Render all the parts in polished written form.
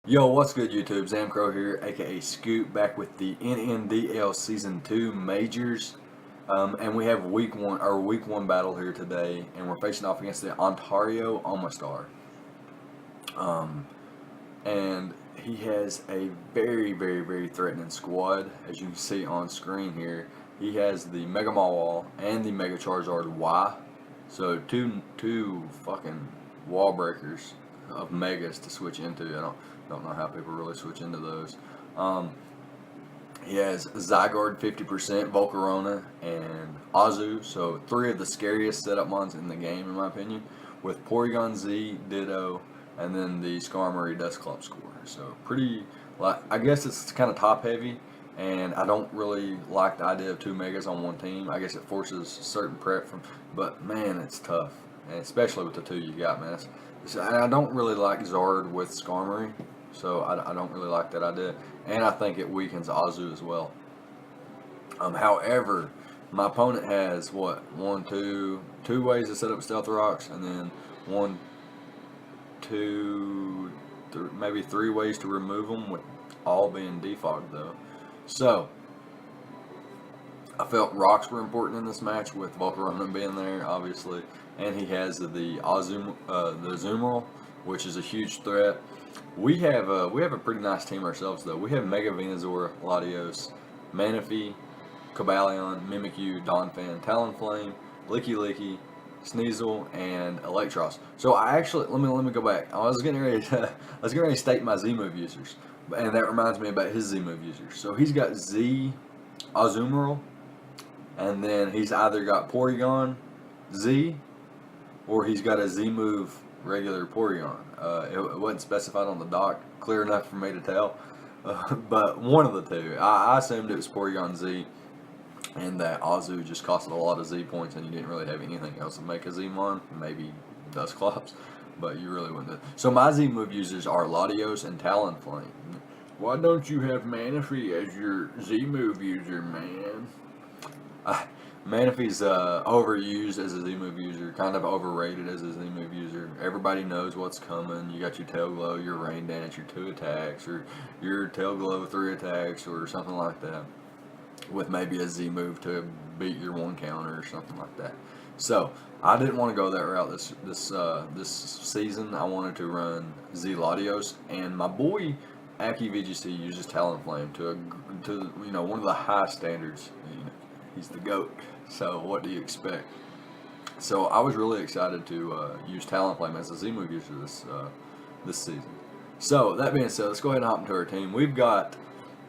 Yo, what's good, YouTube? Zamcrow here, aka Scoop, back with the NNDL Season 2 Majors. And we have week one battle here today, and we're facing off against the Ontario Omastar. Um, and he has a very, very, very threatening squad, as you can see on screen here. He has the Mega Mawwall and the Mega Charizard Y. So two fucking wall breakers of megas to switch into. I don't know how people really switch into those. Um, he has Zygarde 50%, Volcarona, and Azu. So three of the scariest setup mons in the game, in my opinion, with Porygon Z, Ditto, and then the Skarmory Dusclops score. So pretty, like, I guess it's kind of top heavy, and I don't really like the idea of two megas on one team. I guess it forces certain prep from, but man, it's tough, and especially with the two you got, man. I don't really like Zard with Skarmory, so I don't really like that idea, and I think it weakens Azu as well. However, my opponent has two ways to set up Stealth Rocks, and then one, two, maybe three ways to remove them, with all being defogged though. So I felt rocks were important in this match with Volcarona being there, obviously, and he has the Azumarill, which is a huge threat. We have a pretty nice team ourselves though. We have Mega Venusaur, Latios, Manaphy, Cobalion, Mimikyu, Donphan, Talonflame, Licky, Sneasel, and Electros. So I actually let me go back. I was getting ready to state my Z move users, and that reminds me about his Z move users. So he's got Z Azumarill, and then he's either got Porygon Z, or he's got a Z move regular Porygon. It wasn't specified on the dock clear enough for me to tell, but one of the two. I assumed it was Porygon Z, and that Azu just costed a lot of Z points, and you didn't really have anything else to make a Z-Mon. Maybe Dusclops, but you really wouldn't. So my Z move users are Latios and Talonflame. Why don't you have Manaphy as your Z move user, man? Manaphy's overused as a Z-move user, kind of overrated as a Z-move user. Everybody knows what's coming. You got your Tail Glow, your Rain Dance, your 2 attacks, or your Tail Glow 3 attacks, or something like that, with maybe a Z-move to beat your 1 counter or something like that. So I didn't want to go that route this season. I wanted to run Z Latios, and my boy Aki VGC uses Talonflame to one of the high standards. He's the GOAT. So what do you expect? So I was really excited to use Talonflame as a Z-move user this season. So that being said, let's go ahead and hop into our team. We've got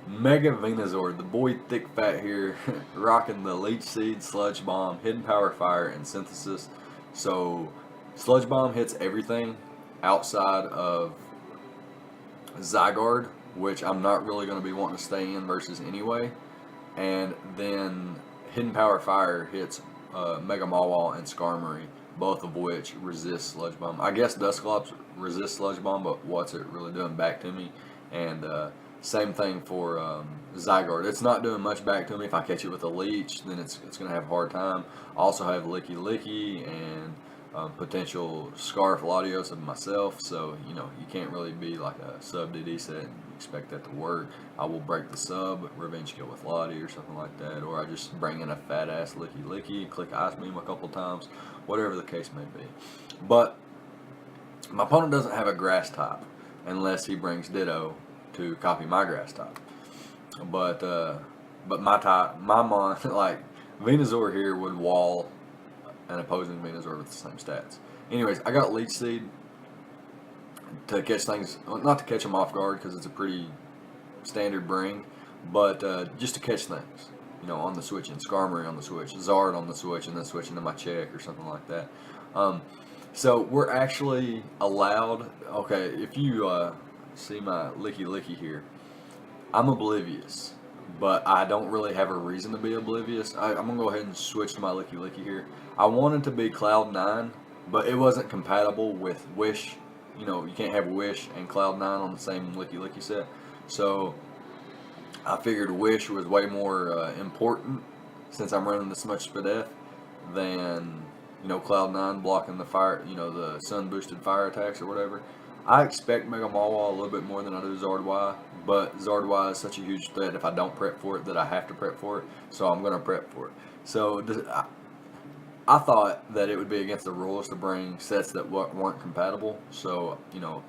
Mega Venusaur, the boy thick fat here, rocking the Leech Seed, Sludge Bomb, Hidden Power Fire, and Synthesis. So Sludge Bomb hits everything outside of Zygarde, which I'm not really going to be wanting to stay in versus anyway. And then Hidden Power Fire hits Mega Mawwall and Skarmory, both of which resist Sludge Bomb. I guess Dusclops resists Sludge Bomb, but what's it really doing back to me? And same thing for Zygarde. It's not doing much back to me. If I catch it with a Leech, then it's going to have a hard time. I also have Licky and potential Scarf Latios of myself, so you can't really be like a sub DD set and expect that to work. I will break the sub, revenge kill with Lottie or something like that, or I just bring in a fat ass Licky, click Ice Beam a couple times, whatever the case may be. But my opponent doesn't have a grass type unless he brings Ditto to copy my grass type. But my type, my mon, like Venusaur here would wall an opposing Venusaur with the same stats. Anyways, I got Leech Seed to catch things, not to catch them off guard because it's a pretty standard bring, but just to catch things, on the switch, and Skarmory on the switch, Zard on the switch, and then switch into my check or something like that. So we're actually allowed, okay, if you see my Licky here, I'm oblivious, but I don't really have a reason to be oblivious. I'm going to go ahead and switch to my Licky here. I wanted to be Cloud9, but it wasn't compatible with Wish. You can't have Wish and Cloud9 on the same Licky set. So I figured Wish was way more important, since I'm running this much Spadef, than Cloud9 blocking the fire, the sun boosted fire attacks or whatever. I expect Mega Mawa a little bit more than I do Zard Y, but Zard Y is such a huge threat if I don't prep for it that I have to prep for it, so I'm going to prep for it. So I thought that it would be against the rules to bring sets that weren't compatible. So,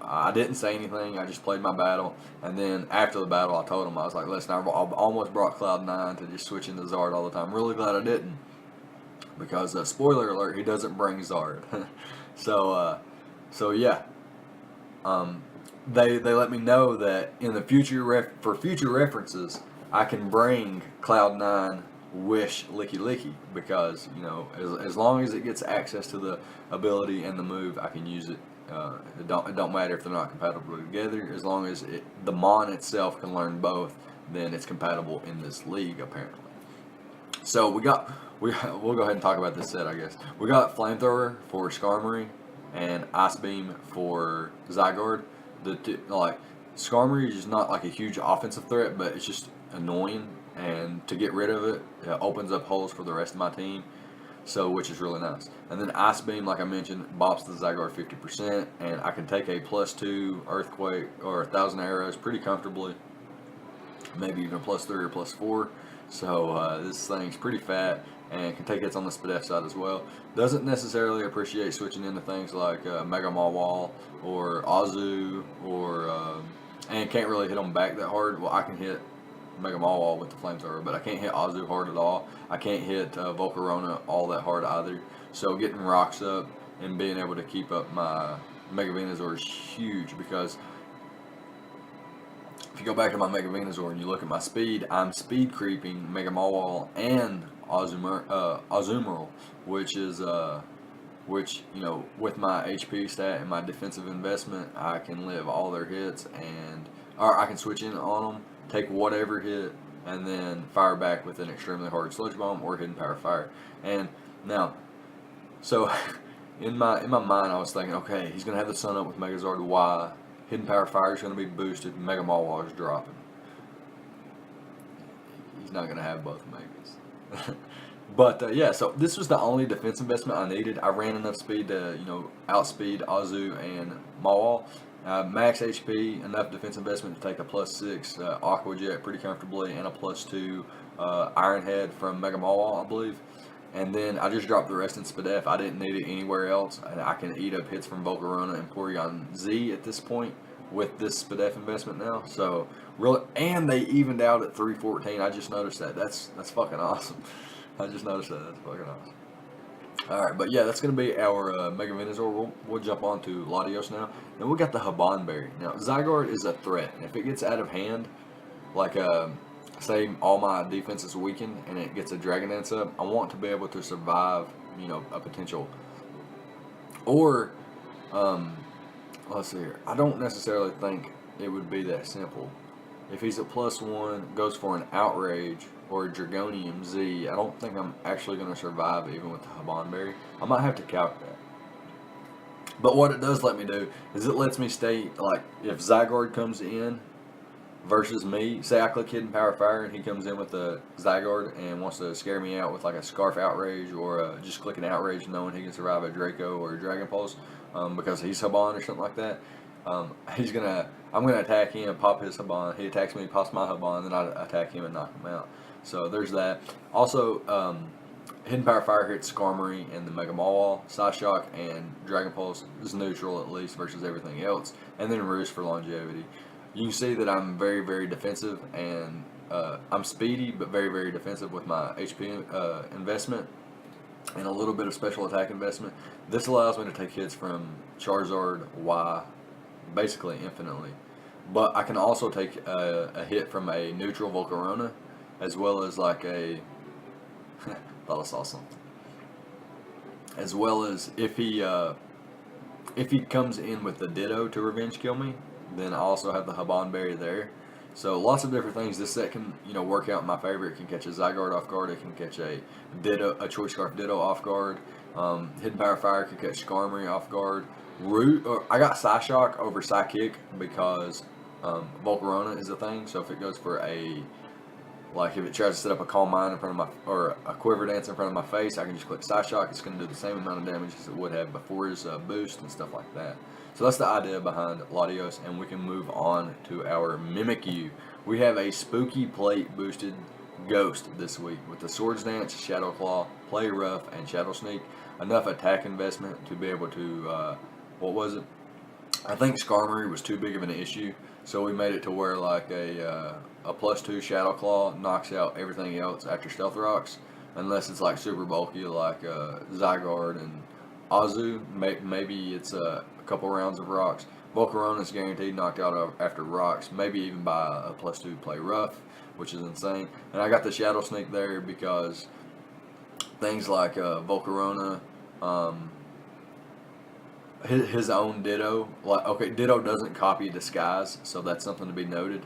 I didn't say anything. I just played my battle. And then after the battle, I told him, I was like, listen, I almost brought Cloud9 to just switch into Zard all the time. Really glad I didn't. Because, spoiler alert, he doesn't bring Zard. So yeah. They let me know that in the future, for future references, I can bring Cloud9 Wish Licky Licky because as long as it gets access to the ability and the move, I can use it. It don't matter if they're not compatible together. As long as the Mon itself can learn both, then it's compatible in this league apparently. So we'll go ahead and talk about this set, I guess. We got Flamethrower for Skarmory and Ice Beam for Zygarde. Skarmory is just not like a huge offensive threat, but it's just annoying, and to get rid of it, it opens up holes for the rest of my team, which is really nice. And then Ice Beam, like I mentioned, bops the Zygarde 50%, and I can take a +2 Earthquake or 1,000 arrows pretty comfortably, maybe even a +3 or +4. So this thing's pretty fat and can take hits on the Spadef side as well. Doesn't necessarily appreciate switching into things like Mega Mawile or Azu, and can't really hit them back that hard. Well, I can hit Mega Mawile with the Flamethrower, but I can't hit Azu hard at all. I can't hit Volcarona all that hard either. So getting rocks up and being able to keep up my Mega Venusaur is huge, because if you go back to my Mega Venusaur and you look at my speed, I'm speed creeping Mega Mawile and Azumarill, which with my HP stat and my defensive investment, I can live all their hits, or I can switch in on them, take whatever hit, and then fire back with an extremely hard Sludge Bomb or Hidden Power Fire. And now, so in my mind, I was thinking, okay, he's gonna have the Sun Up with Megazord Y. Hidden Power Fire is going to be boosted. Mega Mawile is dropping. He's not going to have both Megas. But yeah, so this was the only defense investment I needed. I ran enough speed to outspeed Azu and Mawile. Max HP, enough defense investment to take a +6 Aqua Jet pretty comfortably, and a +2 Iron Head from Mega Mawile, I believe. And then I just dropped the rest in Spadef. I didn't need it anywhere else. And I can eat up hits from Volcarona and Porygon Z at this point with this Spadef investment now. So really, and they evened out at 314. I just noticed that. That's fucking awesome. I just noticed that. That's fucking awesome. All right, but yeah, that's gonna be our Mega Venusaur. We'll jump on to Latios now. Then we got the Habanberry. Now Zygarde is a threat, and if it gets out of hand, like say all my defense is weakened and it gets a Dragon Dance up, I want to be able to survive, a potential. Or, let's see here. I don't necessarily think it would be that simple. If he's at +1, goes for an Outrage or a Dragonium Z, I don't think I'm actually going to survive even with the Habanberry. I might have to calc that. But what it does let me do is it lets me stay, like, if Zygarde comes in versus me, say I click Hidden Power Fire and he comes in with a Zygarde and wants to scare me out with like a Scarf Outrage, or just clicking Outrage knowing he can survive a Draco or a Dragon Pulse because he's Haban or something like that. I'm gonna attack him, pop his Haban. He attacks me, pops my Haban, then I attack him and knock him out. So there's that. Also, Hidden Power Fire hits Skarmory and the Mega Mawile. Psyshock and Dragon Pulse is neutral at least versus everything else, and then Roost for longevity. You can see that I'm very, very defensive, and I'm speedy, but very, very defensive with my HP investment and a little bit of special attack investment. This allows me to take hits from Charizard Y basically infinitely. But I can also take a hit from a neutral Volcarona, as well as like a... thought I saw something. As well as if he comes in with the Ditto to revenge kill me, then I also have the Habanberry there. So lots of different things. This set can, work out in my favor. It can catch a Zygarde off guard. It can catch a Choice Scarf Ditto off guard. Hidden Power Fire can catch Skarmory off guard. I got Psyshock over Psykick because Volcarona is a thing. So if it goes for if it tries to set up a Calm Mind in front of or a Quiver Dance in front of my face, I can just click Psyshock. It's going to do the same amount of damage as it would have before his boost and stuff like that. So that's the idea behind Latios, and we can move on to our Mimikyu. We have a spooky plate boosted Ghost this week with the Swords Dance, Shadow Claw, Play Rough, and Shadow Sneak. Enough attack investment to be able to, what was it? I think Skarmory was too big of an issue, so we made it to where like a +2 Shadow Claw knocks out everything else after Stealth Rocks, unless it's like super bulky like Zygarde and Azu. Maybe it's a couple rounds of Rocks. Volcarona is guaranteed knocked out after Rocks, maybe even by a +2 Play Rough, which is insane. And I got the Shadow Sneak there because things like Volcarona, his own Ditto. Like, okay, Ditto doesn't copy Disguise, so that's something to be noted.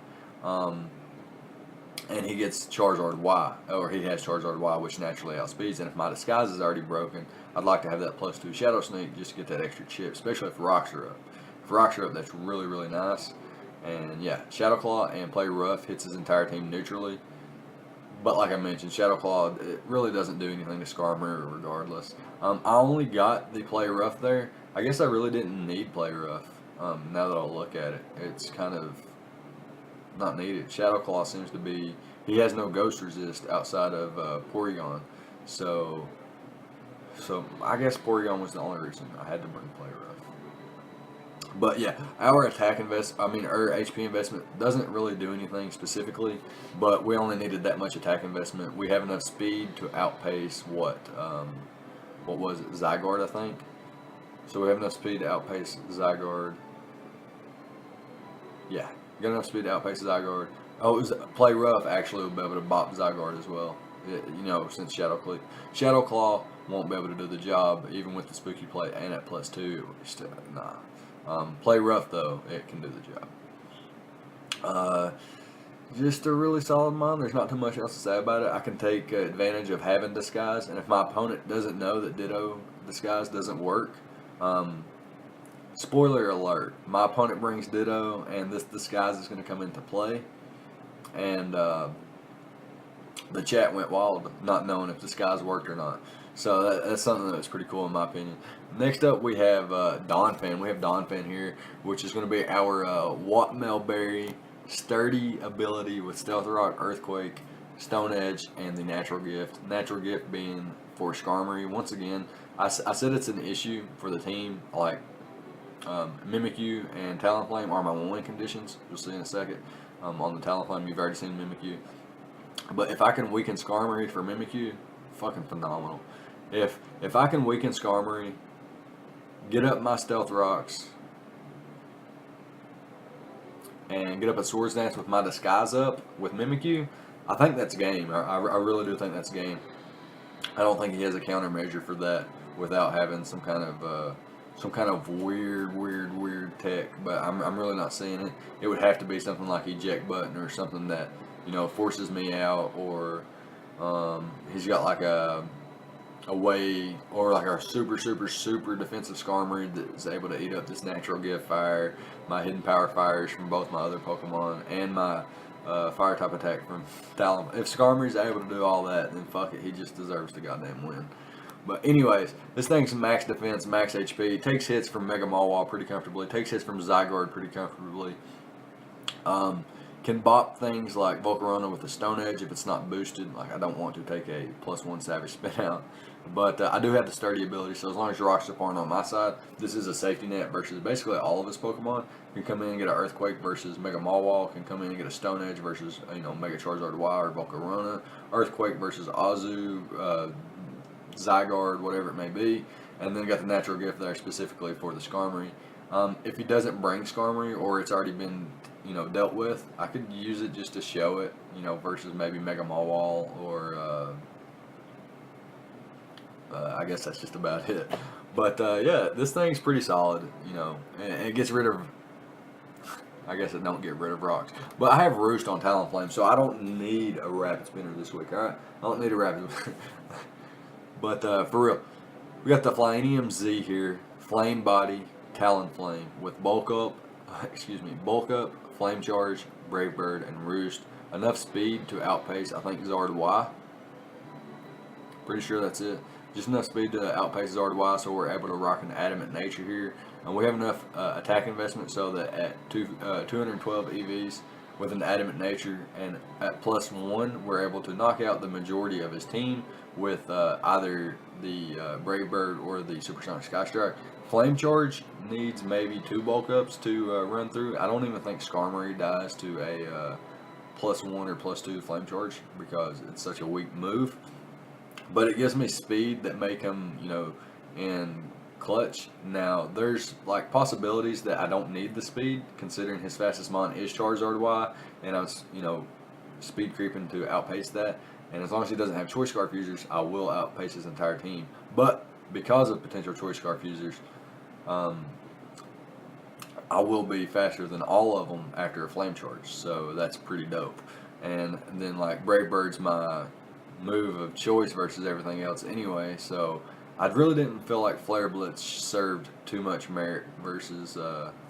And he gets Charizard Y, or he has Charizard Y, which naturally outspeeds. And if my Disguise is already broken, I'd like to have that +2 Shadow Sneak just to get that extra chip, especially if Rocks are up. If Rocks are up, that's really, really nice. And yeah, Shadow Claw and Play Rough hits his entire team neutrally. But like I mentioned, Shadow Claw, it really doesn't do anything to Skarmory regardless. I only got the Play Rough there. I guess I really didn't need Play Rough. Now that I'll look at it, it's kind of not needed. Shadow Claw seems to be, he has no Ghost Resist outside of Porygon. So I guess Porygon was the only reason I had to bring Play Rough. But yeah, our attack our HP investment doesn't really do anything specifically, but we only needed that much attack investment. We have enough speed to outpace what was it, Zygarde, I think. So we have enough speed to outpace Zygarde. Yeah, got enough speed to outpace Zygarde. Oh, it was Play Rough actually will be able to bop Zygarde as well. Since Shadow Claw won't be able to do the job even with the Spooky Plate and at +2. Nah. Play Rough though, it can do the job. Just a really solid mon. There's not too much else to say about it. I can take advantage of having Disguise, and if my opponent doesn't know that Ditto Disguise doesn't work, spoiler alert, my opponent brings Ditto, and this Disguise is going to come into play, and the chat went wild, not knowing if Disguise worked or not. So that's something that's pretty cool in my opinion. Next up we have Donphan. We have Donphan here, which is going to be our Wattmelberry sturdy ability with Stealth Rock, Earthquake, Stone Edge, and the Natural Gift. Natural Gift being for Skarmory. Once again, I said it's an issue for the team. Like Mimikyu and Talonflame are my win conditions. You'll see in a second. On the Talonflame, you've already seen Mimikyu. But if I can weaken Skarmory for Mimikyu, fucking phenomenal. If I can weaken Skarmory, get up my Stealth Rocks, and get up a Swords Dance with my Disguise up with Mimikyu, I think that's game. I really do think that's game. I don't think he has a countermeasure for that without having some kind of weird tech. But I'm really not seeing it. It would have to be something like Eject Button or something that forces me out, or he's got like a way, or like our super defensive Skarmory that's able to eat up this Natural Gift Fire, my Hidden Power Fires from both my other Pokemon, and my Fire type attack from Talon. If Skarmory's able to do all that, then fuck it, he just deserves the goddamn win. But anyways, this thing's max defense, max HP, takes hits from Mega Mawile pretty comfortably, takes hits from Zygarde pretty comfortably. Can bop things like Volcarona with the Stone Edge if it's not boosted. Like, I don't want to take a +1 Savage Spin out. But I do have the sturdy ability, so as long as your Rock Slip aren't on my side, this is a safety net versus basically all of his Pokemon. Can come in and get an Earthquake versus Mega Mawile. Can come in and get a Stone Edge versus Mega Charizard Y or Volcarona. Earthquake versus Azu, Zygarde, whatever it may be. And then got the Natural Gift there specifically for the Skarmory. If he doesn't bring Skarmory, or it's already been dealt with, I could use it just to show it, versus maybe Mega Mawile, or I guess that's just about it. But yeah, this thing's pretty solid, and it gets rid of, I guess it don't get rid of Rocks. But I have Roost on Talonflame, so I don't need a Rapid Spinner this week, alright? I don't need a Rapid But for real, we got the Flyinium Z here, Flame Body, Talonflame, with Bulk Up, Flame Charge, Brave Bird, and Roost. Enough speed to outpace, I think, Zard Y. Pretty sure that's it. Just enough speed to outpace Zard Y, so we're able to rock an Adamant Nature here. And we have enough attack investment so that at 212 EVs with an adamant nature and at +1, we're able to knock out the majority of his team with either the Brave Bird or the Supersonic Sky Strike. Flame Charge needs maybe 2 bulk ups to run through. I don't even think Skarmory dies to a +1 or +2 Flame Charge because it's such a weak move. But it gives me speed that make him, in clutch. Now, there's like possibilities that I don't need the speed, considering his fastest mon is Charizard Y, and I was, speed creeping to outpace that. And as long as he doesn't have Choice Scarf users, I will outpace his entire team. But because of potential Choice Scarf users, I will be faster than all of them after a Flame Charge. So that's pretty dope. And then like Brave Bird's my move of choice versus everything else anyway. So I really didn't feel like Flare Blitz served too much merit versus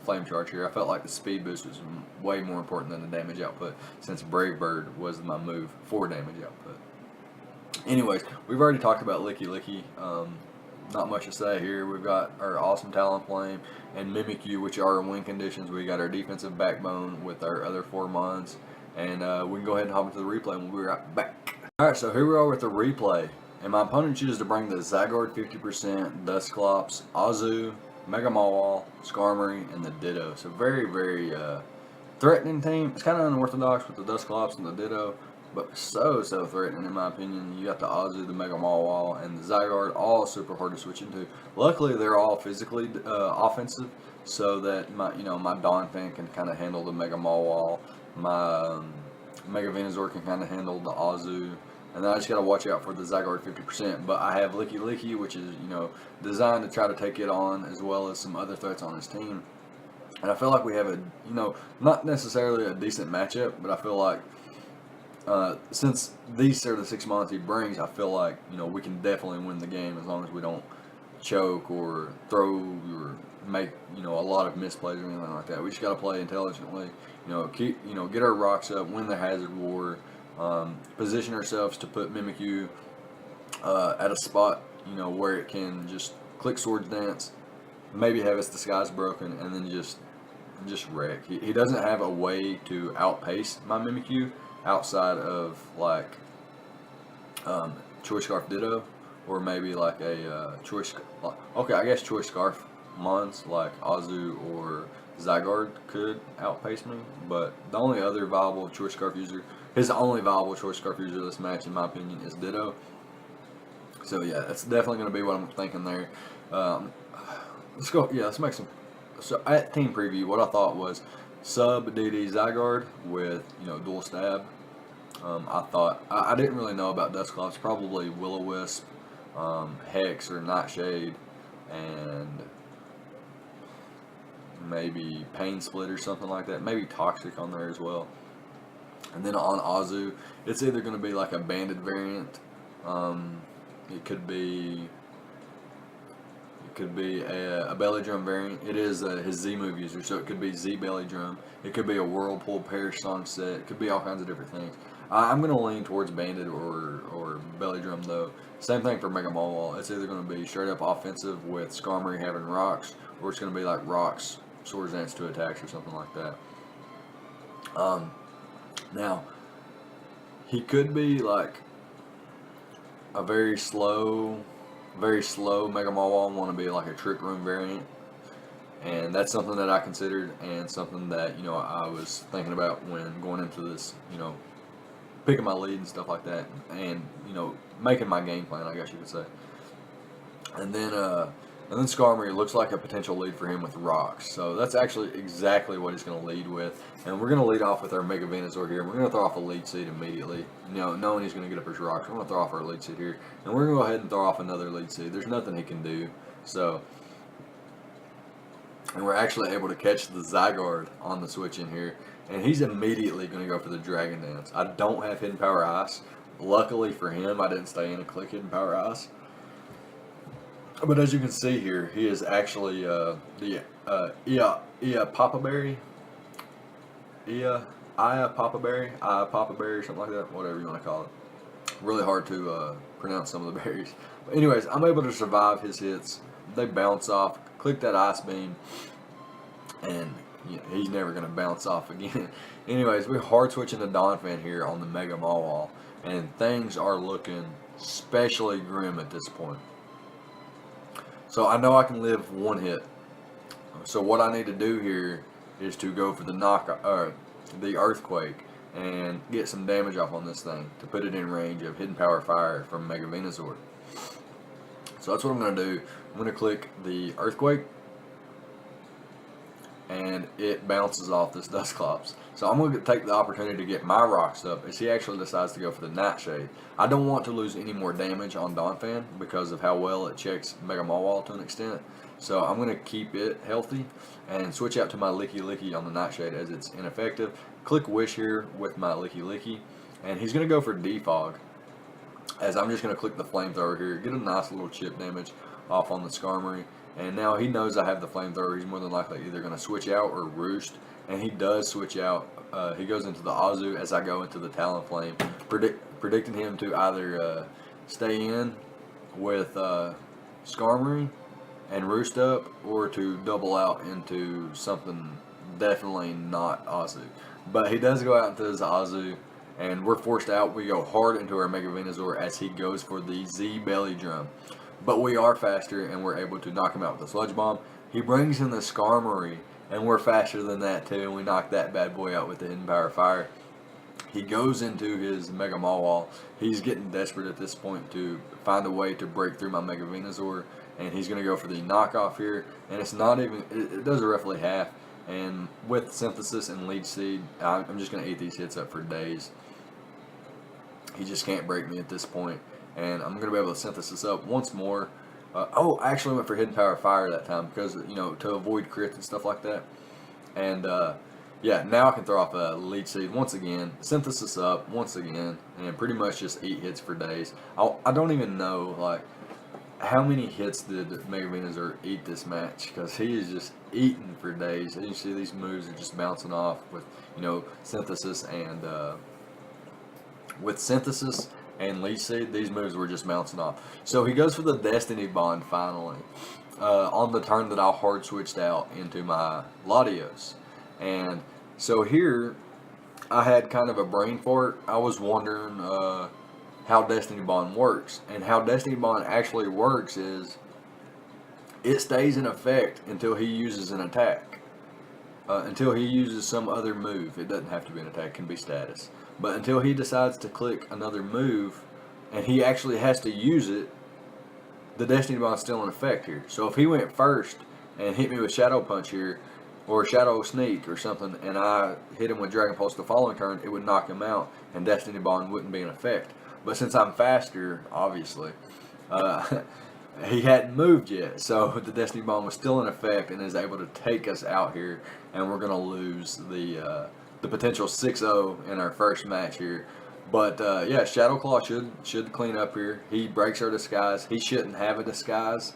Flame Charge here. I felt like the speed boost was way more important than the damage output, since Brave Bird was my move for damage output. Anyways, we've already talked about Licky Licky. Not much to say here. We've got our awesome Talonflame and Mimikyu, which are our win conditions. We got our defensive backbone with our other 4 mons. And we can go ahead and hop into the replay and we'll be right back. Alright, so here we are with the replay. And my opponent chooses to bring the Zygarde 50%, Dusclops, Azu, Mega Mawile, Skarmory, and the Ditto. So very, very threatening team. It's kind of unorthodox with the Dusclops and the Ditto, but so threatening in my opinion. You got the Azu, the Mega Mawile, and the Zygarde, all super hard to switch into. Luckily, they're all physically offensive, so that my Donphan can kind of handle the Mega Mawile. My Mega Venusaur can kind of handle the Azu. And then I just got to watch out for the Zygarde 50%. But I have Licky Licky, which is, designed to try to take it on, as well as some other threats on his team. And I feel like we have a, not necessarily a decent matchup, but I feel like since these are the 6 mons he brings, I feel like, we can definitely win the game as long as we don't choke or throw or make, a lot of misplays or anything like that. We just got to play intelligently, get our rocks up, win the Hazard War. Position ourselves to put Mimikyu at a spot, where it can just click Swords Dance, maybe have its disguise broken, and then just wreck. He doesn't have a way to outpace my Mimikyu outside of like Choice Scarf Ditto, or maybe like a Choice. Okay, I guess Choice Scarf mons like Azu or Zygarde could outpace me, but the only other viable Choice Scarf user. His only viable Choice Scarf user of this match, in my opinion, is Ditto. So yeah, that's definitely going to be what I'm thinking there. Let's go. Yeah, let's make some. So at team preview, what I thought was sub DD Zygarde with dual stab. I thought I didn't really know about Dusclops. Probably Will-O-Wisp, Hex or Nightshade, and maybe Pain Split or something like that. Maybe Toxic on there as well. And then on Azu, it's either going to be like a banded variant. It could be a Belly Drum variant. It is his Z move user, so it could be Z Belly Drum. It could be a Whirlpool, Perish Song Set. It could be all kinds of different things. I'm going to lean towards banded or Belly Drum though. Same thing for Mega Mawile. It's either going to be straight up offensive with Skarmory having rocks, or it's going to be like rocks, Swords Dance to attacks or something like that. Now, he could be like a very slow Mega Mawile and want to be like a Trick Room variant. And that's something that I considered and something that, I was thinking about when going into this, picking my lead and stuff like that. And, making my game plan, I guess you could say. And then Skarmory looks like a potential lead for him with rocks. So that's actually exactly what he's going to lead with. And we're going to lead off with our Mega Venusaur here. We're going to throw off a lead seed immediately. Knowing he's going to get up his rocks, we're going to throw off our lead seed here. And we're going to go ahead and throw off another lead seed. There's nothing he can do. So, and we're actually able to catch the Zygarde on the switch in here. And he's immediately going to go for the Dragon Dance. I don't have Hidden Power Ice. Luckily for him, I didn't stay in and click Hidden Power Ice. But as you can see here, he is actually the Papa Berry, something like that, whatever you want to call it. Really hard to pronounce some of the berries. But anyways, I'm able to survive his hits. They bounce off, click that ice beam, and he's never going to bounce off again. Anyways, we're hard switching to Donphan here on the Mega Mawwall, and things are looking especially grim at this point. So I know I can live one hit. So what I need to do here is to go for the Earthquake, and get some damage off on this thing to put it in range of Hidden Power Fire from Mega Venusaur. So that's what I'm going to do. I'm going to click the Earthquake, and it bounces off this Dusclops. So I'm going to take the opportunity to get my rocks up as he actually decides to go for the Nightshade. I don't want to lose any more damage on Donphan because of how well it checks Mega Mawwall to an extent. So I'm going to keep it healthy and switch out to my Licky Licky on the Nightshade as it's ineffective. Click Wish here with my Licky Licky, and he's going to go for Defog, as I'm just going to click the Flamethrower here, get a nice little chip damage off on the Skarmory. And now he knows I have the Flamethrower. He's more than likely either going to switch out or Roost, and he does switch out. He goes into the Azu as I go into the Talonflame, predicting him to either stay in with Skarmory and Roost up, or to double out into something definitely not Azu. But he does go out into his Azu, and we're forced out. We go hard into our Mega Venusaur as he goes for the Z Belly Drum. But we are faster, and we're able to knock him out with the Sludge Bomb. He brings in the Skarmory, and we're faster than that too, and we knock that bad boy out with the Hidden Power Fire. He goes into his Mega Mawwall. He's getting desperate at this point to find a way to break through my Mega Venusaur, and he's going to go for the knockoff here, and it's not even, it does a roughly half. And with Synthesis and Leech Seed, I'm just going to eat these hits up for days. He just can't break me at this point. And I'm going to be able to Synthesis up once more. I actually went for Hidden Power Fire that time because, to avoid crits and stuff like that. And, yeah, now I can throw off a Leech Seed once again, Synthesis up once again, and pretty much just eat hits for days. I don't even know, like, how many hits did Mega Venusaur eat this match, because he is just eating for days. And you see these moves are just bouncing off with, Synthesis and Leech Seed. These moves were just bouncing off. So he goes for the Destiny Bond finally on the turn that I hard switched out into my Latios. And so here I had kind of a brain fart. I was wondering how Destiny Bond works. And how Destiny Bond actually works is it stays in effect until he uses an attack. Until he uses some other move. It doesn't have to be an attack, it can be status. But until he decides to click another move and he actually has to use it, the Destiny Bond's still in effect here. So if he went first and hit me with Shadow Punch here, or Shadow Sneak or something, and I hit him with Dragon Pulse the following turn, it would knock him out and Destiny Bond wouldn't be in effect. But since I'm faster, obviously, he hadn't moved yet, so the Destiny Bond was still in effect and is able to take us out here, and we're going to lose the potential 6-0 in our first match here. But yeah, Shadow Claw should clean up here. He breaks our disguise. He shouldn't have a disguise,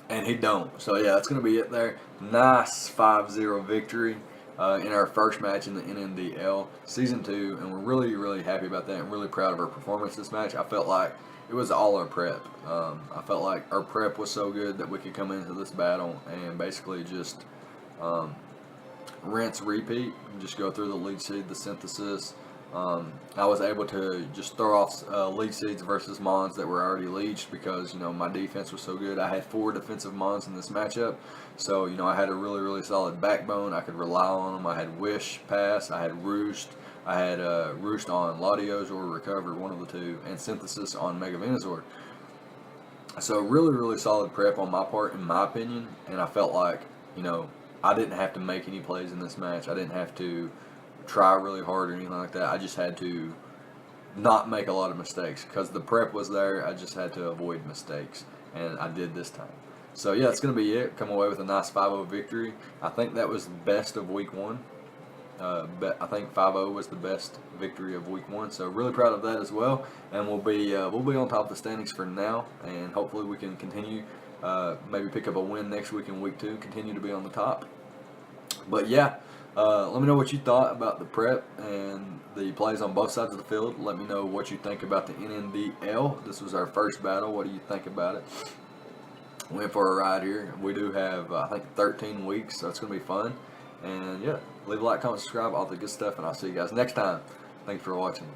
and he don't. So yeah, that's going to be it there. Nice 5-0 victory in our first match in the NNDL Season 2, and we're really, really happy about that and really proud of our performance this match. I felt like it was all our prep. I felt like our prep was so good that we could come into this battle and basically just rinse, repeat, and just go through the Leech Seed, the Synthesis. I was able to just throw off Leech Seeds versus Mons that were already leeched because, my defense was so good. I had 4 defensive Mons in this matchup. So, I had a really, really solid backbone. I could rely on them. I had Wish Pass. I had Roost. I had Roost on Latios or Recover, one of the two, and Synthesis on Mega Venusaur. So really, really solid prep on my part, in my opinion. And I felt like, I didn't have to make any plays in this match. I didn't have to try really hard or anything like that. I just had to not make a lot of mistakes because the prep was there. I just had to avoid mistakes, and I did this time. So yeah, it's going to be it. Come away with a nice 5-0 victory. I think that was the best of Week 1. But I think 5-0 was the best victory of Week 1. So really proud of that as well. And we'll be on top of the standings for now, and hopefully we can continue. Maybe pick up a win next week in Week 2. Continue to be on the top. But yeah. Let me know what you thought about the prep and the plays on both sides of the field. Let me know what you think about the NNDL. This was our first battle. What do you think about it? went for a ride here. We do have, I think, 13 weeks, so it's going to be fun. And yeah, leave a like, comment, subscribe, all the good stuff, and I'll see you guys next time. Thanks for watching.